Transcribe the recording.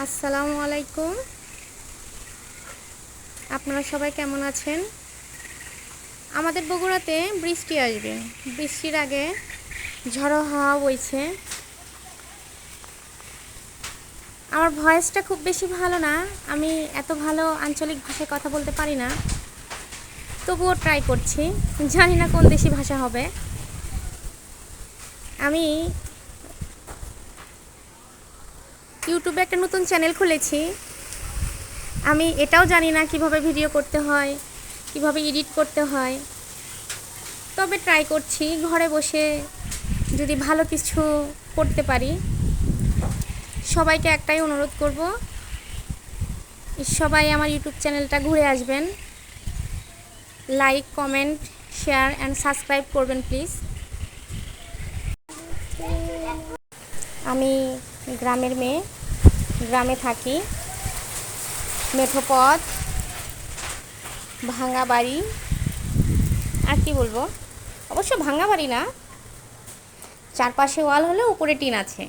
আসসালামু আলাইকুম। আপনারা সবাই কেমন আছেন? আমাদের বগুড়াতে বৃষ্টি আসবে। বৃষ্টির আগে ঝড়ো হাওয়া বইছে। আমার ভয়েসটা খুব বেশি ভালো না, আমি এত ভালো আঞ্চলিক ভাষায় কথা বলতে পারি না, তবুও ট্রাই করছি। জানি না কোন দেশি ভাষা হবে। আমি ইউটিউবে একটা নতুন চ্যানেল খুলেছি। আমি এটাও জানি না কিভাবে ভিডিও করতে হয়, কিভাবে এডিট করতে হয়, তবে ট্রাই করছি ঘরে বসে যদি ভালো কিছু করতে পারি। সবাইকে একটাই অনুরোধ করব, সবাই আমার ইউটিউব চ্যানেলটা ঘুরে আসবেন, like, comment, share and subscribe করবেন প্লিজ। আমি গ্রামের মেয়ে, গ্রামে থাকি। মেঠো পথ, ভাঙা বাড়ি, আর কি বলবো, অবশ্য ভাঙা বাড়ি না, চারপাশে ওয়াল হলে উপরে টিন আছে।